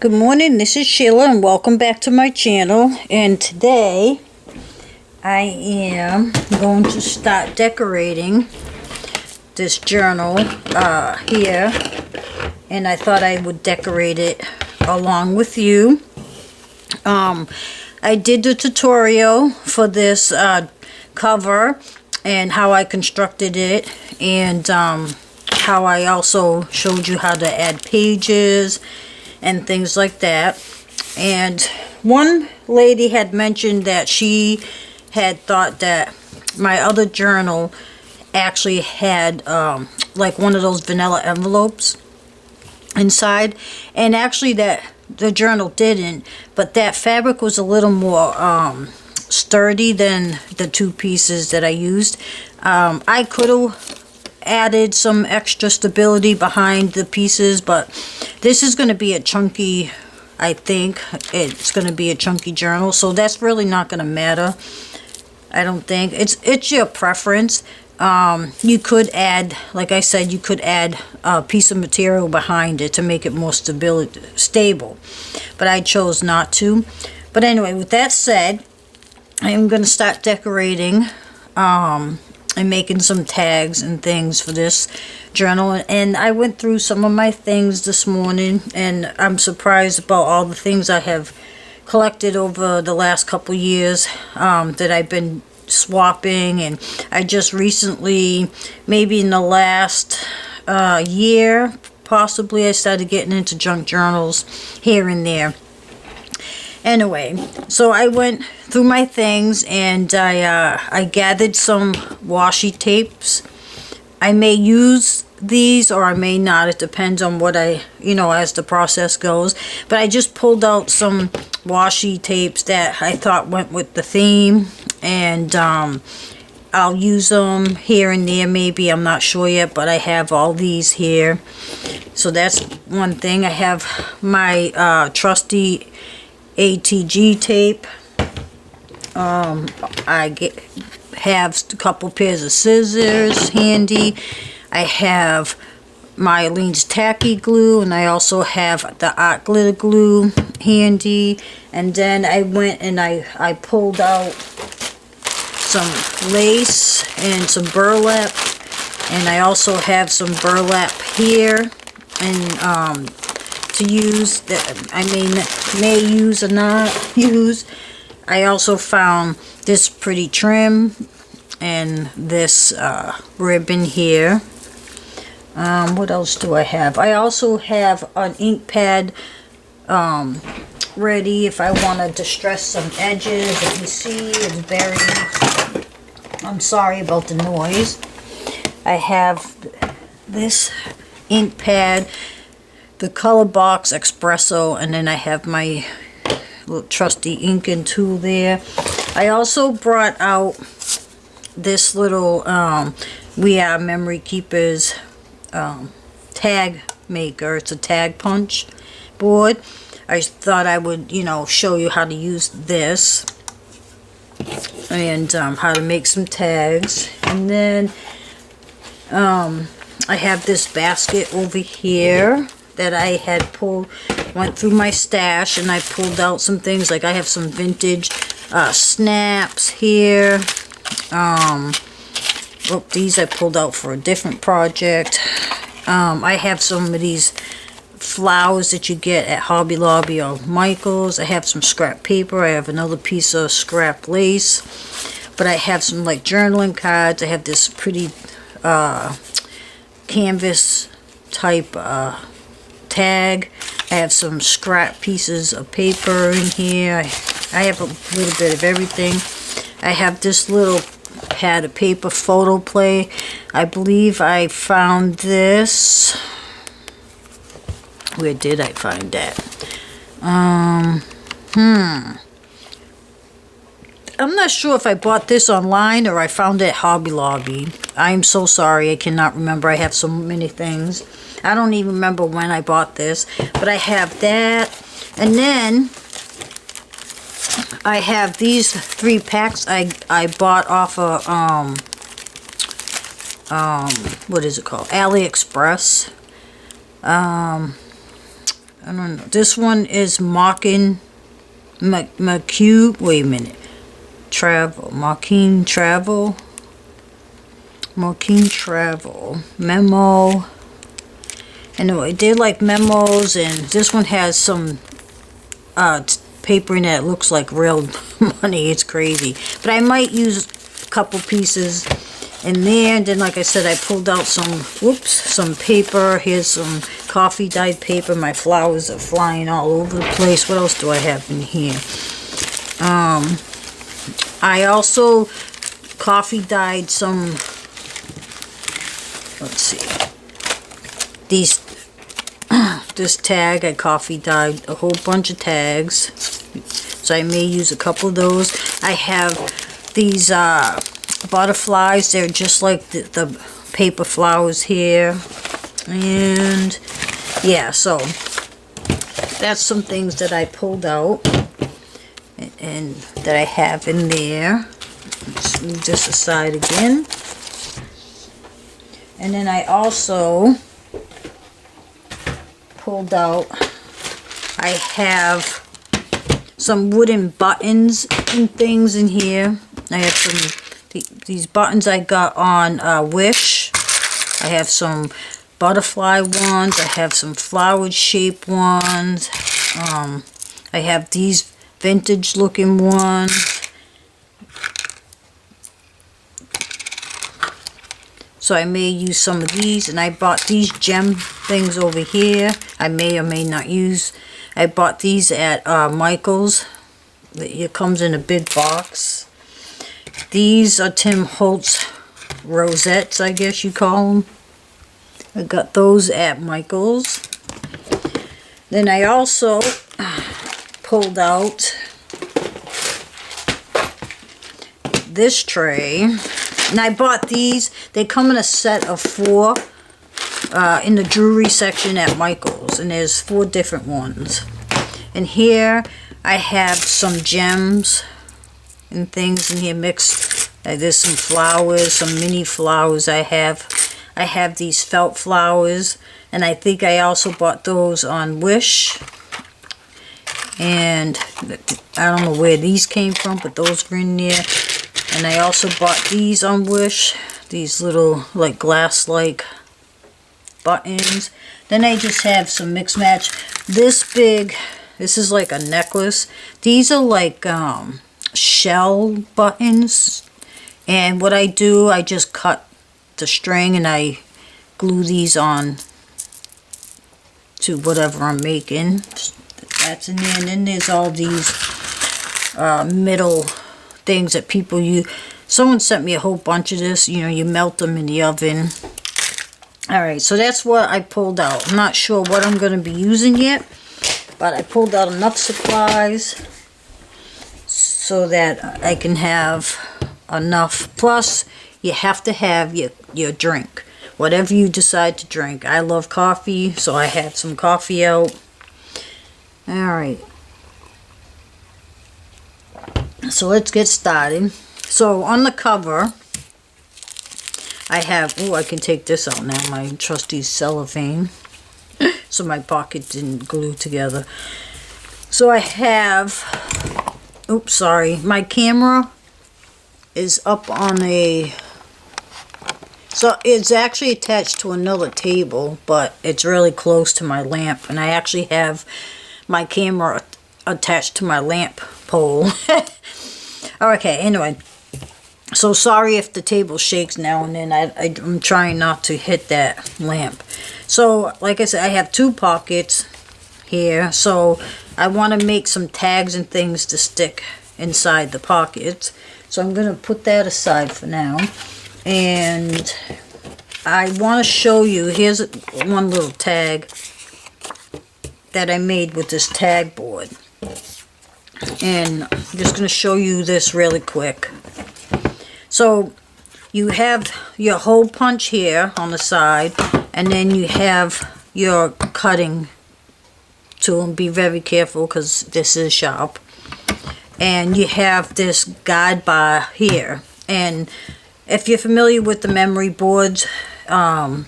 Good morning, this is Sheila and welcome back to my channel. And today I am going to start decorating this journal here, and I thought I would decorate it along with you. I did the tutorial for this cover and how I constructed it, and how I also showed you how to add pages and things like that. And one lady had mentioned that she had thought that my other journal actually had like one of those vanilla envelopes inside, and actually that the journal didn't, but that fabric was a little more sturdy than the two pieces that I used. I could have added some extra stability behind the pieces, but this is going to be a chunky, I think it's going to be a chunky journal, so that's really not going to matter. I don't think it's your preference. You could add, like I said, you could add a piece of material behind it to make it more stable, but I chose not to. But anyway, with that said, I'm going to start decorating and making some tags and things for this journal. And I went through some of my things this morning, and I'm surprised about all the things I have collected over the last couple years that I've been swapping. And I just recently, maybe in the last year possibly, I started getting into junk journals here and there. Anyway, so I went through my things, and I gathered some washi tapes. I may use these or I may not. It depends on what as the process goes. But I just pulled out some washi tapes that I thought went with the theme, and I'll use them here and there maybe. I'm not sure yet, but I have all these here. So that's one thing. I have my trusty ATG tape. I have a couple pairs of scissors handy. I have my Aleene's tacky glue, and I also have the art glitter glue handy. And then I went and I pulled out some lace and some burlap, and I also have some burlap here and to use that I may use or not use. I also found this pretty trim and this ribbon here. What else do I have? I also have an ink pad ready if I want to distress some edges. If you see, it's very, I'm sorry about the noise. I have this ink pad, the Color Box Espresso, and then I have my little trusty inking tool there. I also brought out this little We Are Memory Keepers tag maker. It's a tag punch board. I thought I would, show you how to use this and how to make some tags. And then I have this basket over here that I had went through my stash, and I pulled out some things. Like I have some vintage snaps here. These I pulled out for a different project. I have some of these flowers that you get at Hobby Lobby or Michael's. I have some scrap paper. I have another piece of scrap lace. But I have some like journaling cards. I have this pretty canvas type tag. I have some scrap pieces of paper in here. I have a little bit of everything. I have this little pad of paper, photo play. I believe I found this. Where did I find that? I'm not sure if I bought this online or I found it at Hobby Lobby. I'm so sorry, I cannot remember. I have so many things. I don't even remember when I bought this. But I have that. And then I have these 3 packs I bought off of what is it called? AliExpress. I don't know. This one is Markin McHugh. Wait a minute. Travel. Markin Travel. Markin Travel. Memo. Anyway, they like memos, and this one has some paper in it that looks like real money. It's crazy. But I might use a couple pieces in there. And then, like I said, I pulled out some paper. Here's some coffee dyed paper. My flowers are flying all over the place. What else do I have in here? I also coffee dyed some, let's see, this tag. I coffee dyed a whole bunch of tags, so I may use a couple of those. I have these butterflies. They're just like the paper flowers here, and yeah, so that's some things that I pulled out and that I have in there. Let's move this aside again. And then I also pulled out, I have some wooden buttons and things in here. I have some these buttons I got on Wish. I have some butterfly ones. I have some flowered shaped ones. I have these vintage looking ones. So I may use some of these, and I bought these gem things over here. I may or may not use. I bought these at Michael's. It comes in a big box. These are Tim Holtz rosettes, I guess you call them. I got those at Michael's. Then I also pulled out this tray. And I bought these. They come in a set of 4 in the jewelry section at Michael's. And there's 4 different ones. And here I have some gems and things in here mixed. There's some flowers, some mini flowers I have. I have these felt flowers. And I think I also bought those on Wish. And I don't know where these came from, but those were in there. And I also bought these on Wish. These little, like, glass-like buttons. Then I just have some mix match. This big, this is like a necklace. These are like shell buttons. And what I do, I just cut the string and I glue these on to whatever I'm making. That's in there. And then there's all these middle things that people use. Someone sent me a whole bunch of this. You know, you melt them in the oven. Alright, so that's what I pulled out. I'm not sure what I'm going to be using yet, but I pulled out enough supplies so that I can have enough. Plus, you have to have your drink. Whatever you decide to drink. I love coffee, so I had some coffee out. Alright. So let's get started. So on the cover, I have, I can take this out now, my trusty cellophane. So my pocket didn't glue together. So I have, oops, sorry, my camera is up on a, so it's actually attached to another table, but it's really close to my lamp. And I actually have my camera attached to my lamp pole. Okay, anyway, so sorry if the table shakes now and then. I'm trying not to hit that lamp. So, like I said, I have 2 pockets here. So, I want to make some tags and things to stick inside the pockets. So, I'm going to put that aside for now. And I want to show you, here's one little tag that I made with this tag board. And I'm just going to show you this really quick. So you have your hole punch here on the side, and then you have your cutting tool. And be very careful because this is sharp. And you have this guide bar here. And if you're familiar with the memory boards, you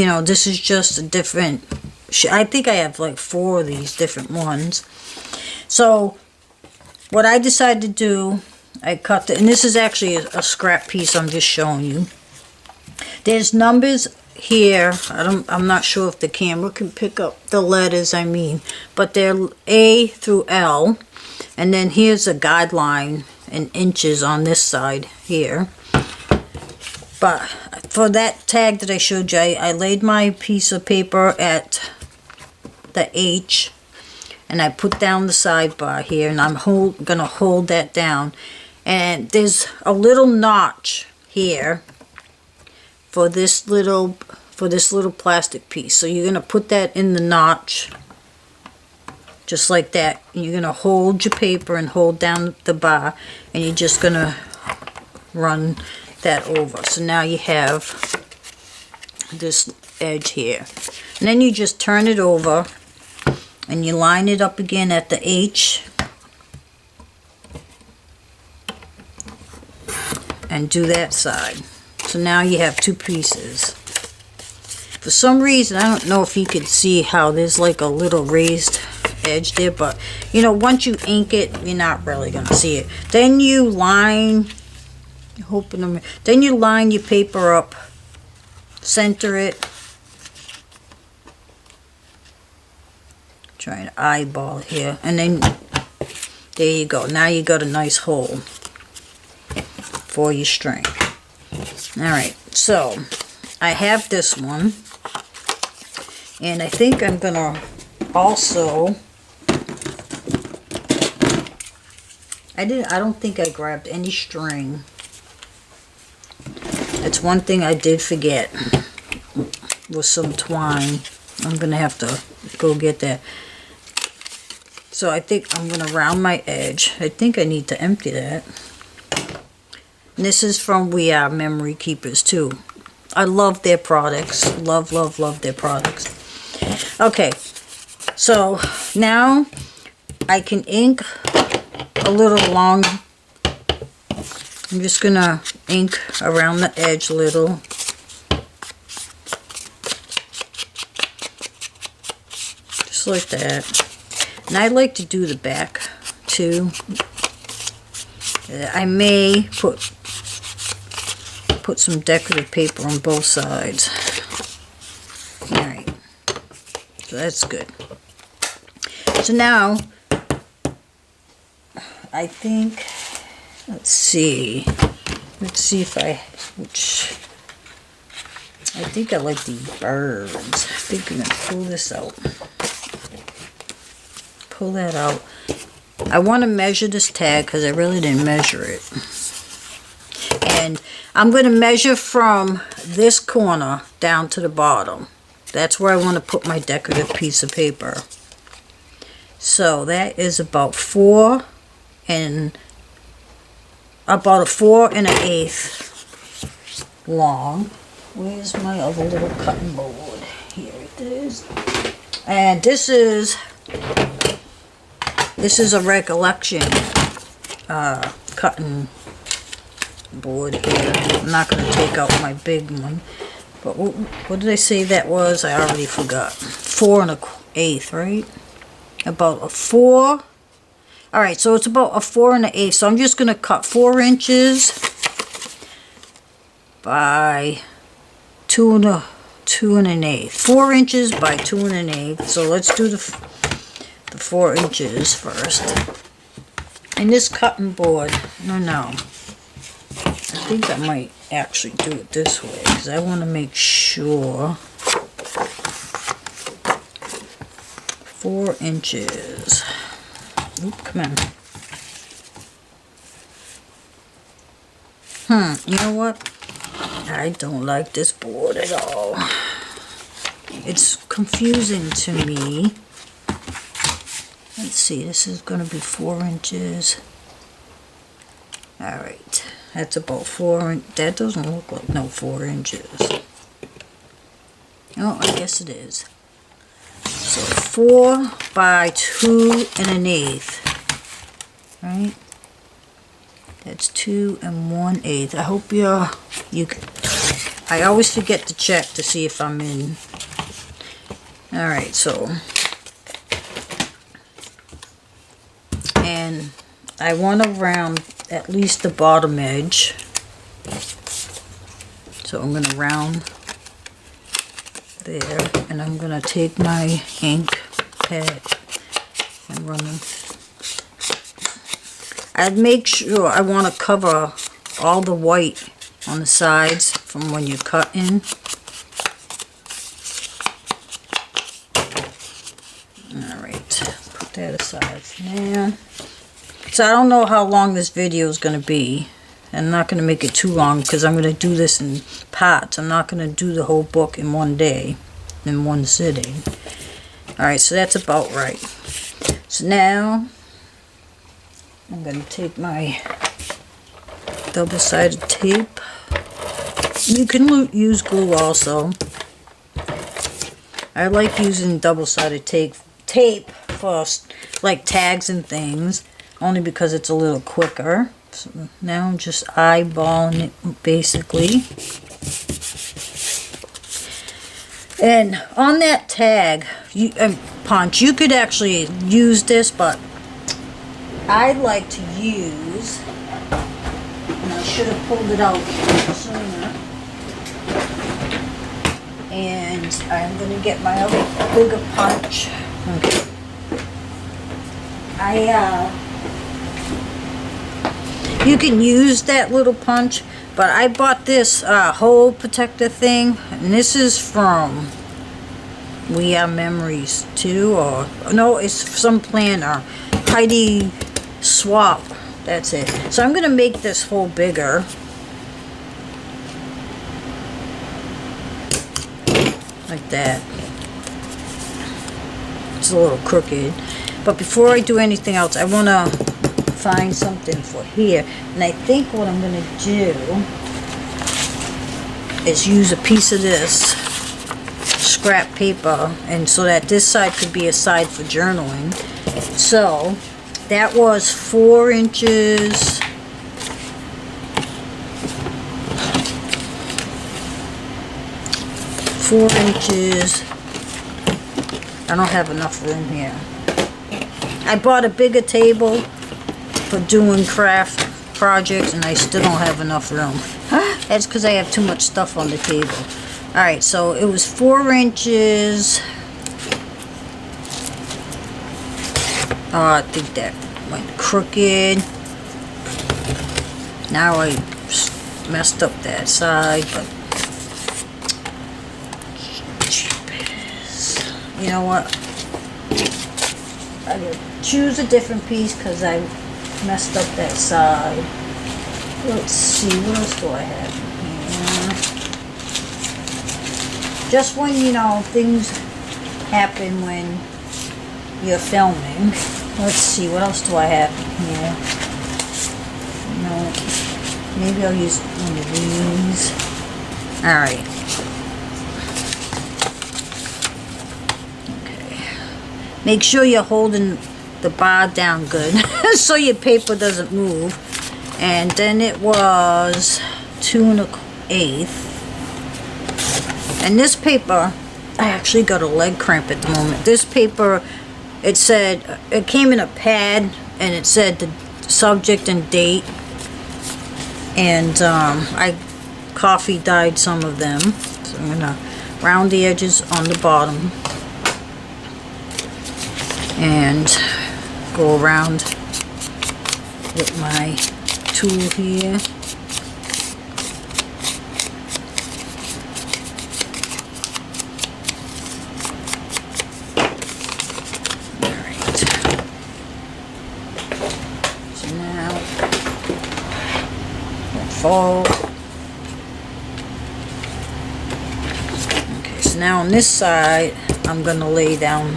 know, this is just a different I think I have like 4 of these different ones. So what I decided to do, I cut and this is actually a scrap piece I'm just showing you. There's numbers here. I'm not sure if the camera can pick up the letters I mean, but they're A through L, and then here's a guideline in inches on this side here. But for that tag that I showed you, I laid my piece of paper at the H, and I put down the sidebar here, and I'm gonna hold that down. And there's a little notch here for this little plastic piece. So you're gonna put that in the notch, just like that. And you're gonna hold your paper and hold down the bar, and you're just gonna run that over. So now you have this edge here, and then you just turn it over and you line it up again at the H and do that side. So now you have 2 pieces. For some reason, I don't know if you could see how there's like a little raised edge there, but you know, once you ink it, you're not really gonna see it. Then you line, then you line your paper up, center it, trying to eyeball here, and then there you go. Now you got a nice hole for your string. Alright, so I have this one, and I think I'm gonna also, I don't think I grabbed any string. That's one thing I did forget, was some twine. I'm gonna have to go get that. So I think I'm gonna round my edge. I think I need to empty that. And this is from We Are Memory Keepers too. I love their products. Love, love, love their products. Okay, so now I can ink a little long. I'm just gonna ink around the edge a little. Just like that. And I like to do the back too. I may put some decorative paper on both sides. Alright, so that's good. So now, I think, let's see if I think I like the birds. I think I'm going to pull this out. Pull that out. I want to measure this tag because I really didn't measure it. And I'm going to measure from this corner down to the bottom. That's where I want to put my decorative piece of paper. So that is about 4 and about a 4 1/8 long. Where's my other little cutting board? Here it is. And this is a Recollection cutting board here. I'm not going to take out my big one. But what did I say that was? I already forgot. 4 1/8, right? About a 4. Alright, so it's about a 4 1/8. So I'm just going to cut 4 inches by 2 1/8. 4 inches by 2 1/8. So let's do the 4 inches first. And this cutting board, no. I think I might actually do it this way because I want to make sure 4 inches. Oop, come on. You know what? I don't like this board at all. It's confusing to me. Let's see, this is going to be 4 inches. Alright, that's about 4. That doesn't look like no 4 inches. Oh, I guess it is. So 4 by 2 1/8. Right? That's 2 1/8. I hope I always forget to check to see if I'm in. Alright, so, and I want to round at least the bottom edge. So I'm going to round there, and I'm going to take my ink pad and run them. I'd make sure I want to cover all the white on the sides from when you cut in. Alright, put that aside for now. So I don't know how long this video is going to be. I'm not going to make it too long because I'm going to do this in parts. I'm not going to do the whole book in one day, in one sitting. Alright, so that's about right. So now, I'm going to take my double-sided tape. You can use glue also. I like using double-sided tape for like tags and things, only because it's a little quicker. So now I'm just eyeballing it basically. And on that tag, punch, you could actually use this, but I like to use, and I should have pulled it out sooner. And I'm going to get my other bigger punch. Okay. You can use that little punch, but I bought this hole protector thing, and this is from We Are Memories too, or no, it's some planner. Heidi Swap, that's it. So I'm going to make this hole bigger. Like that. It's a little crooked. But before I do anything else, I want to find something for here. And I think what I'm going to do is use a piece of this scrap paper, and so that this side could be a side for journaling. So that was 4 inches. I don't have enough room here. I bought a bigger table for doing craft projects, and I still don't have enough room. That's because I have too much stuff on the table. Alright, so it was 4 inches. Oh, I think that went crooked. Now I messed up that side, but you know what? I will choose a different piece because I messed up that side. Let's see, what else do I have here? Just when, you know, things happen when you're filming. Let's see, what else do I have here? No, maybe I'll use one of these. Alright. Make sure you're holding the bar down good so your paper doesn't move. And then it was 2 1/8. And this paper, I actually got a leg cramp at the moment. This paper, it said, it came in a pad, and it said the subject and date. And I coffee dyed some of them. So I'm going to round the edges on the bottom. And go around with my tool here. Alright. So now we'll fold. Okay, so now on this side I'm going to lay down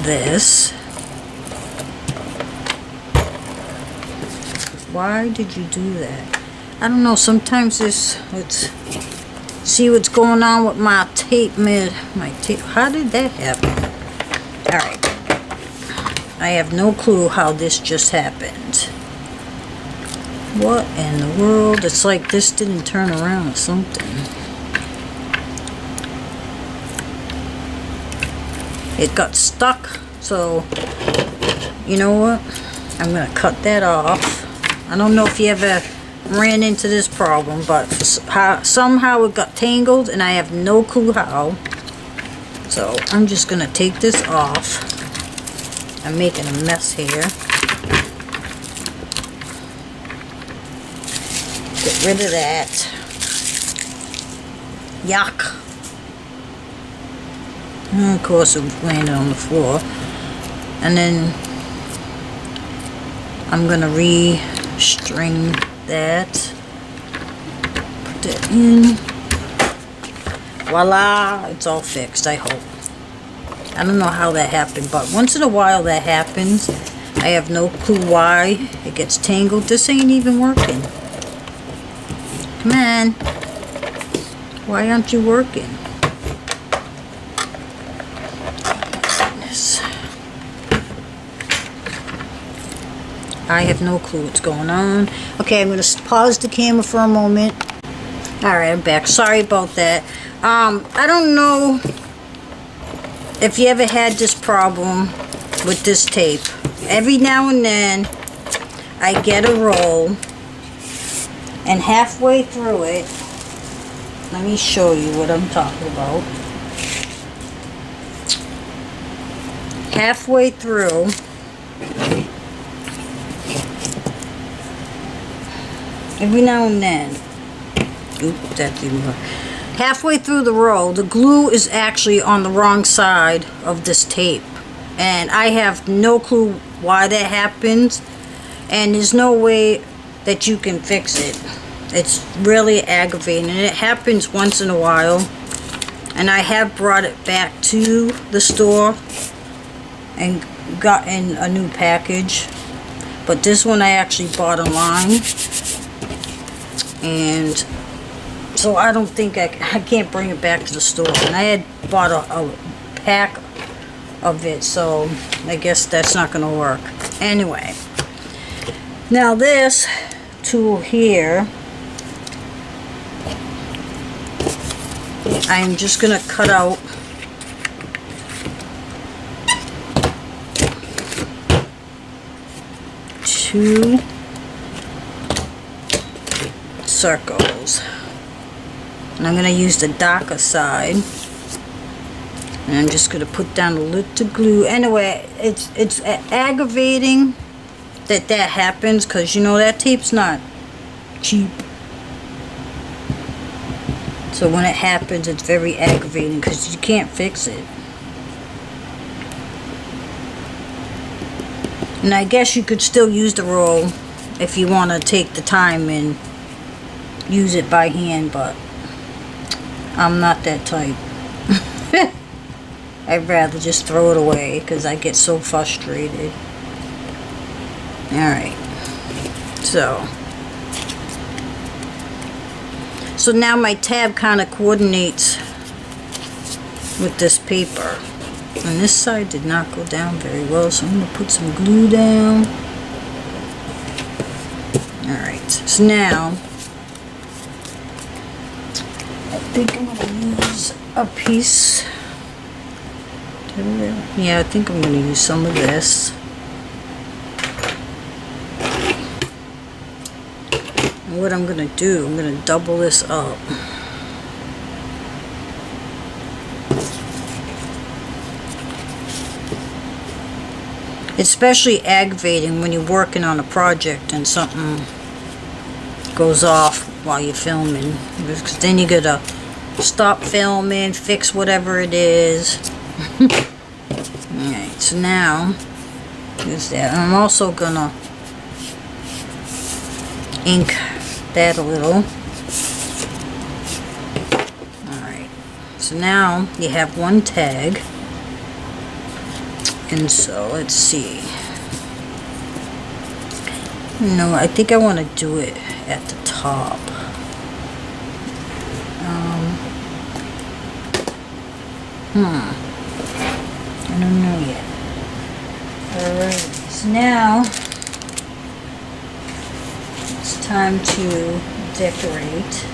this. Why did you do that? I don't know, sometimes this, let's see what's going on with my tape how did that happen? Alright, I have no clue how this just happened. What in the world? It's like this didn't turn around or something. it got stuck. So you know what, I'm gonna cut that off. I don't know if you ever ran into this problem, but somehow it got tangled and I have no clue how. So I'm just gonna take this off. I'm making a mess here. Get rid of that. Yuck. And of course it landed on the floor. And then I'm gonna restring that. Put that in. Voila! It's all fixed, I hope. I don't know how that happened, but once in a while that happens. I have no clue why it gets tangled. This ain't even working. Come on. Why aren't you working? Goodness. I have no clue what's going on. Okay, I'm going to pause the camera for a moment. Alright, I'm back. Sorry about that. I don't know if you ever had this problem with this tape. Every now and then I get a roll, and halfway through it, let me show you what I'm talking about. Halfway through, every now and then, oops, that didn't work. Halfway through the roll, the glue is actually on the wrong side of this tape. And I have no clue why that happens. And there's no way that you can fix it. It's really aggravating. And it happens once in a while. And I have brought it back to the store and gotten a new package. But this one I actually bought online. And so I don't think I can't bring it back to the store. And I had bought a pack of it, so I guess that's not going to work. Anyway, now this tool here, I'm just going to cut out two circles. And I'm going to use the darker side. And I'm just going to put down a little glue. Anyway, it's aggravating that happens, because you know that tape's not cheap. So when it happens, it's very aggravating because you can't fix it. And I guess you could still use the roll if you want to take the time and use it by hand, but I'm not that type. I'd rather just throw it away because I get so frustrated. Alright. So now my tab kind of coordinates with this paper. And this side did not go down very well, so I'm going to put some glue down. Alright. So now I think I'm going to use a piece. Yeah, I think I'm going to use some of this. And what I'm going to do, I'm going to double this up. It's especially aggravating when you're working on a project and something goes off while you're filming. Because then you gotta stop filming, fix whatever it is. Alright, so now use that. I'm also gonna ink that a little. Alright, so now you have one tag, and so let's see. No, I think I want to do it at the top. I don't know yet. Alright, so now it's time to decorate.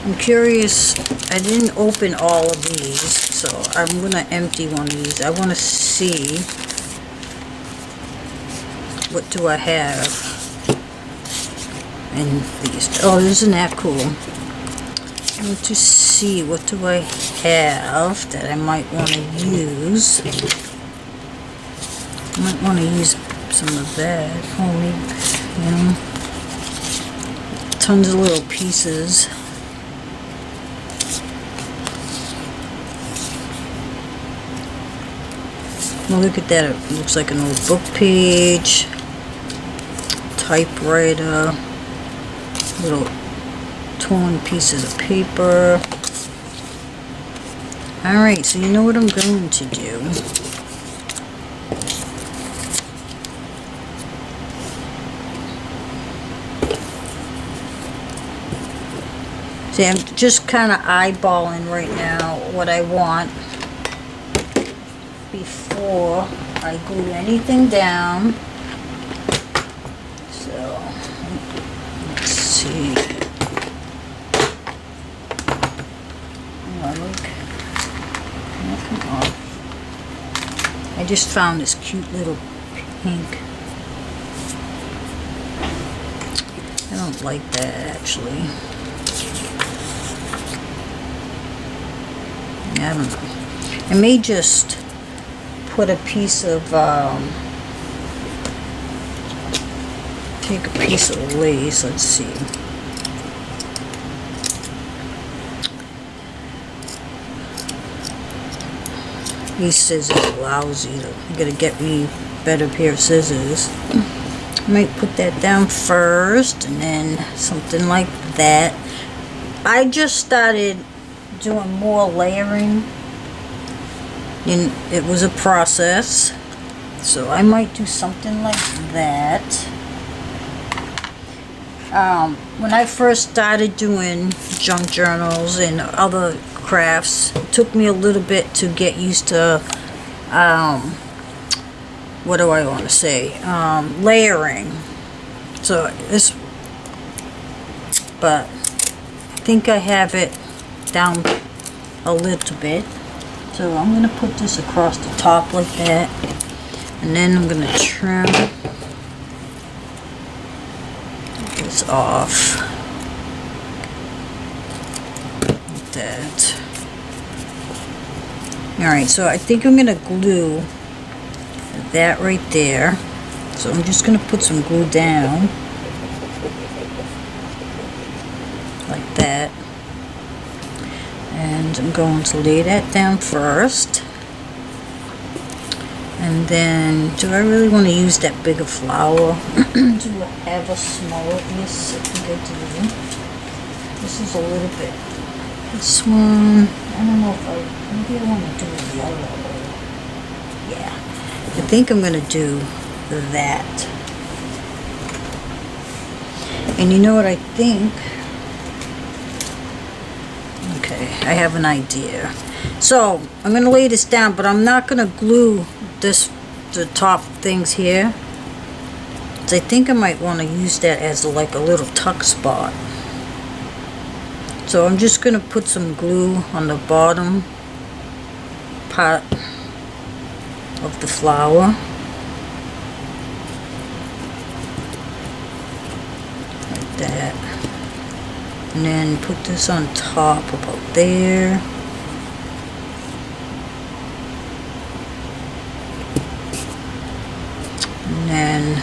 I'm curious, I didn't open all of these, so I'm gonna empty one of these. I wanna see what do I have in these. Oh, isn't that cool? I want to see what do I have that I might want to use. I might want to use some of that. Oh, maybe, you know, tons of little pieces. Well, look at that. It looks like an old book page. Typewriter. Little torn pieces of paper. Alright, so you know what I'm going to do. See, I'm just kind of eyeballing right now what I want before I glue anything down. So, let's see. Oh, look. Nothing off. I just found this cute little pink. I don't like that, actually. I don't know. I may just put a piece of, take a piece of lace, let's see. These scissors are lousy. I gotta get me a better pair of scissors. I might put that down first, and then something like that. I just started doing more layering, and it was a process, so I might do something like that. When I first started doing junk journals and other crafts, it took me a little bit to get used to what do I want to say, layering. So this, but I think I have it down a little bit. So I'm going to put this across the top like that, and then I'm going to trim this off like that. Alright, so I think I'm going to glue that right there. So I'm just going to put some glue down like that. And I'm going to lay that down first. And then, do I really want to use that bigger flower? Do I have a smaller? Yes, I think I do. This is a little bit. This one, I don't know if maybe I want to do a yellow. Yeah, I think I'm going to do that. And you know what I think? Okay, I have an idea. So, I'm going to lay this down, but I'm not going to glue the top things here. So I think I might want to use that as like a little tuck spot. So I'm just going to put some glue on the bottom part of the flower. Like that. And then put this on top about there. And then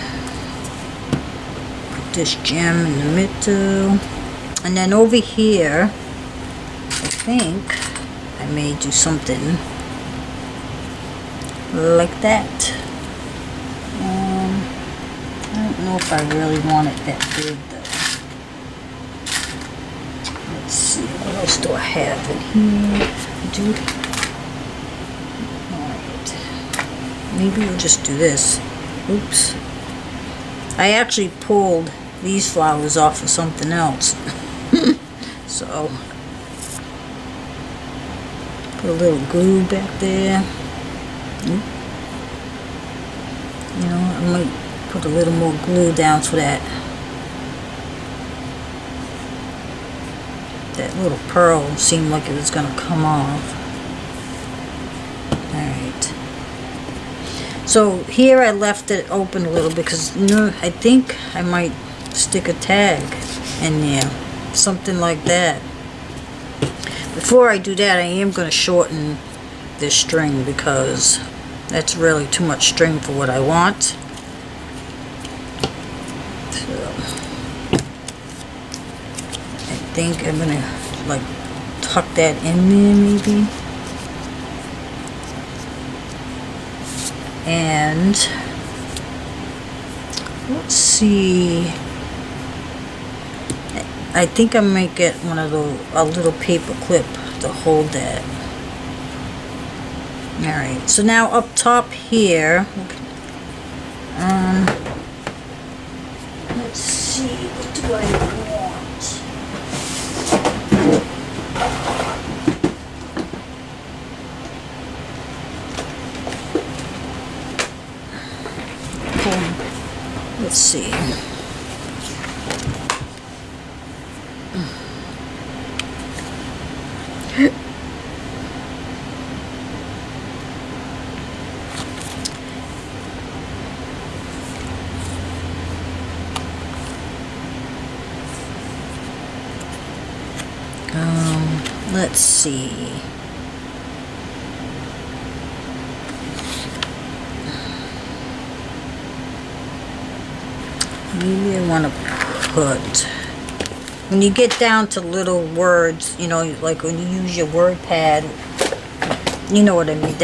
put this gem in the middle. And then over here, I think I may do something like that. I don't know if I really want it that big though. Let's see, what else do I have in here? Alright. Maybe we'll just do this. Oops. I actually pulled these flowers off of something else. So, put a little glue back there. You know, I might put a little more glue down for that That little pearl seemed like it was gonna come off. Alright. So here I left it open a little because I think I might stick a tag in there. Something like that. Before I do that, I am going to shorten this string because that's really too much string for what I want. So I think I'm going to like tuck that in there maybe. And let's see. I think I might get a little paper clip to hold that. Alright, so now up top here, let's see, what do I want? Let's see. Let's see. Maybe I want to put, when you get down to little words, you know, like when you use your word pad, you know what I mean,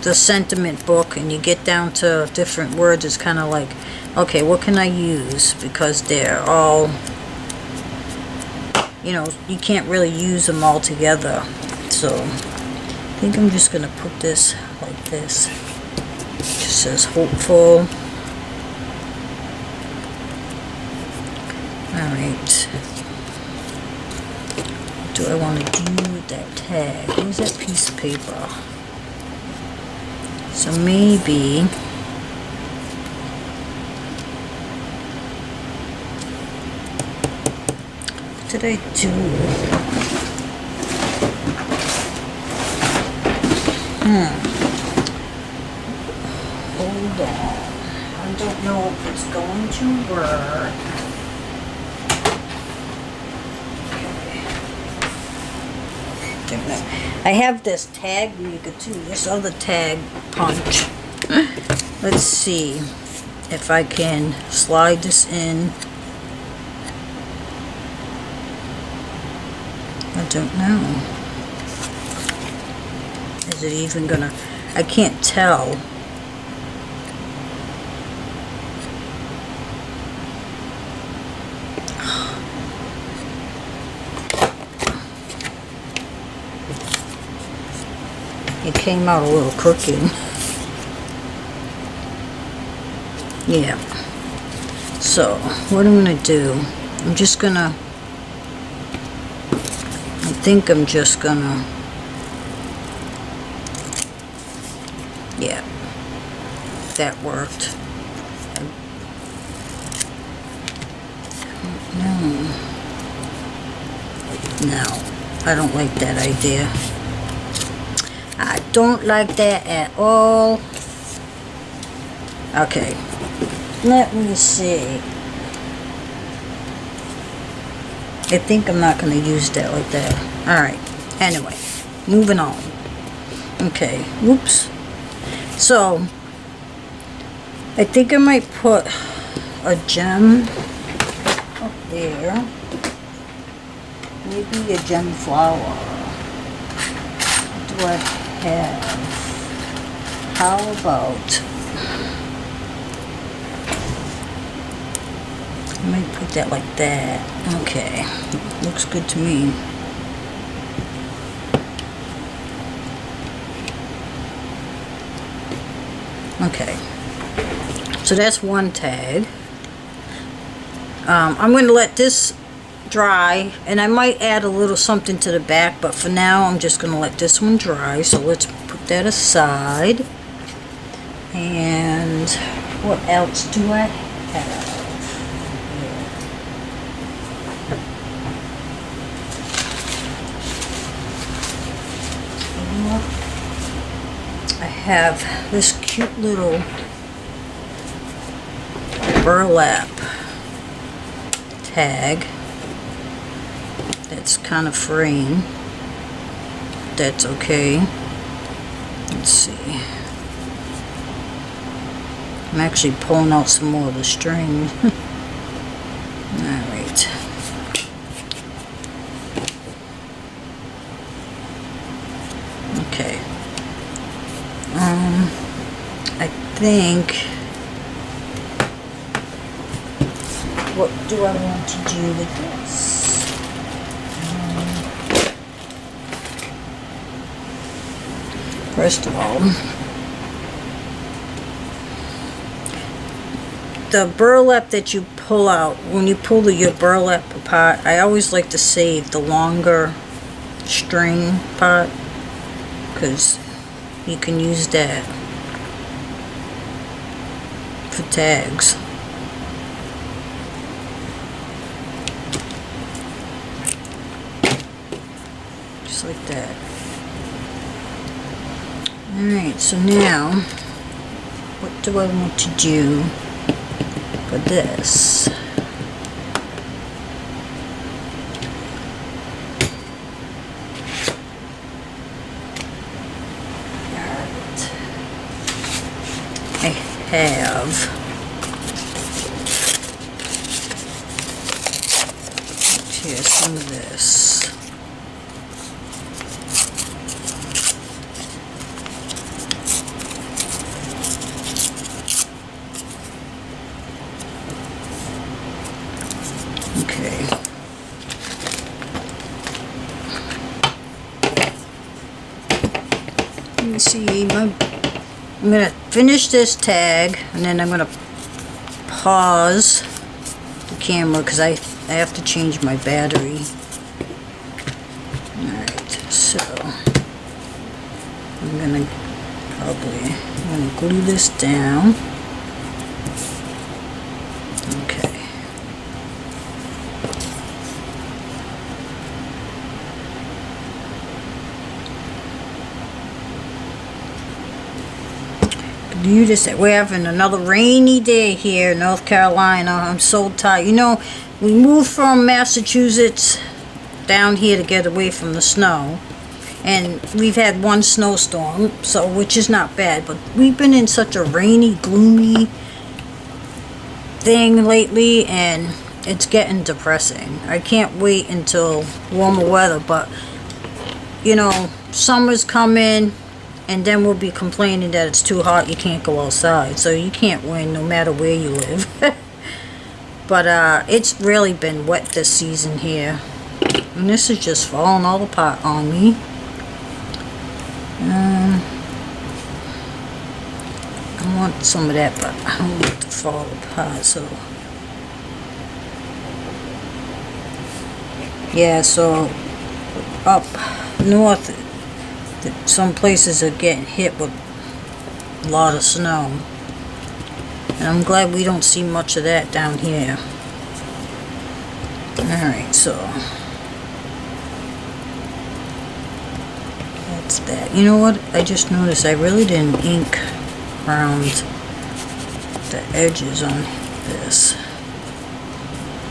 the sentiment book, and you get down to different words, it's kind of like, okay, what can I use? Because they're all, you know, you can't really use them all together. So I think I'm just going to put this like this. It just says hopeful. Alright. What do I want to do with that tag? Where's that piece of paper? So maybe what did I do? Hold on. I don't know if it's going to work. I have this tag maker too, this other tag punch. Let's see if I can slide this in. I don't know. Is it even gonna, I can't tell. It came out a little crooked. Yeah. So, what I'm going to do, I think I'm just going to, yeah, that worked. No, I don't like that idea. I don't like that at all. Okay, let me see. I think I'm not going to use that like that. Alright, anyway, moving on. Okay, whoops. So, I think I might put a gem up there. Maybe a gem flower. What do I have? How about, I might put that like that. Okay, looks good to me. Okay, so that's one tag. I'm going to let this dry, and I might add a little something to the back, but for now I'm just going to let this one dry. So let's put that aside. And what else do I have? have this cute little burlap tag that's kind of fraying. That's okay. Let's see. I'm actually pulling out some more of the string. Alright. Okay. I think, what do I want to do with this? First of all, the burlap that you pull out, when you pull your burlap apart, I always like to save the longer string part, because you can use that for tags. Just like that. Alright, so now, what do I want to do for this? I have here's some of this. Okay. Let me see. I'm going to finish this tag, and then I'm going to pause the camera because I have to change my battery. Alright, so I'm going to glue this down. Okay. We're having another rainy day here in North Carolina. I'm so tired. You know, we moved from Massachusetts down here to get away from the snow, and we've had one snowstorm, so which is not bad, but we've been in such a rainy, gloomy thing lately, and it's getting depressing. I can't wait until warmer weather, but you know, summer's coming, and then we'll be complaining that it's too hot, you can't go outside. So you can't win no matter where you live. But it's really been wet this season here. And this is just falling all apart on me. I want some of that, but I don't want it to fall apart, so. Yeah, so up north, some places are getting hit with a lot of snow, and I'm glad we don't see much of that down here. Alright, so that's that. You know what, I just noticed I really didn't ink around the edges on this.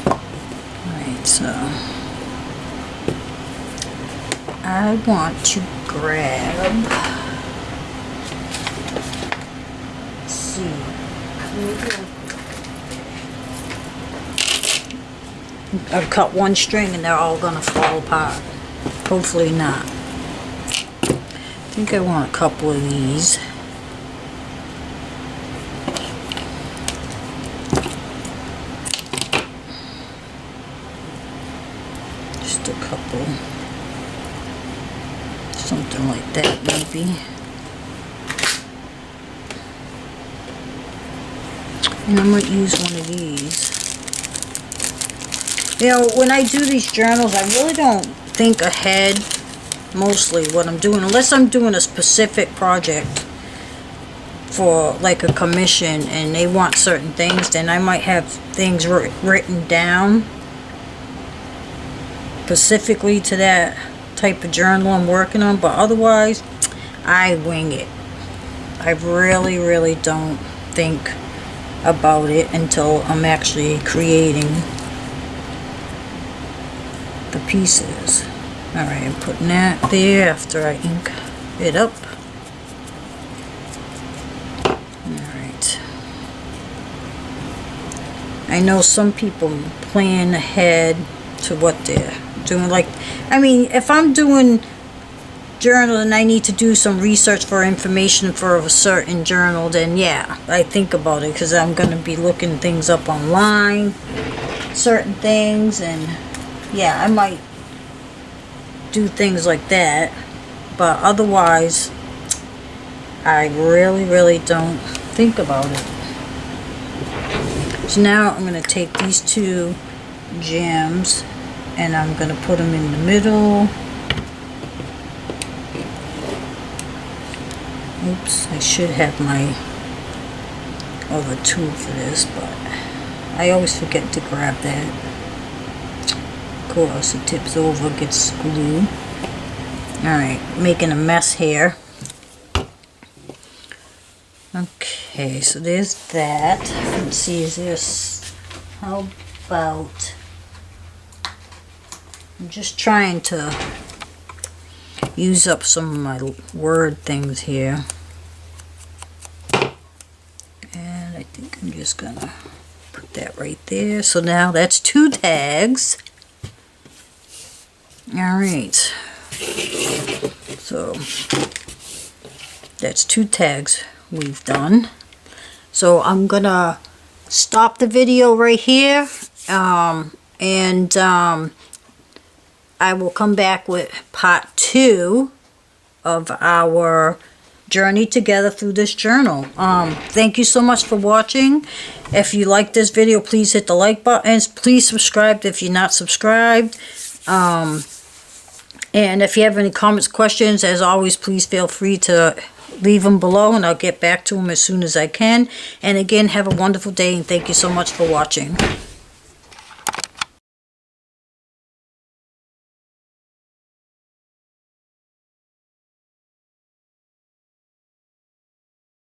Alright, so I want to grab, let's see, I've cut one string and they're all gonna fall apart. Hopefully not. I think I want a couple of these. Just a couple. Something like that, maybe. And I might use one of these. You know, when I do these journals, I really don't think ahead, mostly, what I'm doing. Unless I'm doing a specific project for, like, a commission, and they want certain things, then I might have things written down specifically to that type of journal I'm working on, but otherwise I wing it. I really, really don't think about it until I'm actually creating the pieces. Alright, I'm putting that there after I ink it up. Alright. I know some people plan ahead to what they're doing. Like, I mean, if I'm doing journal and I need to do some research for information for a certain journal, then yeah, I think about it, because I'm going to be looking things up online, certain things, and yeah, I might do things like that, but otherwise I really, really don't think about it. So now I'm going to take these two gems and I'm going to put them in the middle. Oops, I should have my other tool for this, but I always forget to grab that. Of course, it tips over, gets glue. Alright, making a mess here. Okay, so there's that. Let's see, is this, how about, I'm just trying to use up some of my word things here. And I think I'm just gonna put that right there. So now that's 2 tags. Alright. So that's 2 tags we've done. So I'm gonna stop the video right here. I will come back with part 2 of our journey together through this journal. Thank you so much for watching. If you like this video, please hit the like button. Please subscribe if you're not subscribed. And if you have any comments, questions, as always, please feel free to leave them below and I'll get back to them as soon as I can. And again, have a wonderful day and thank you so much for watching.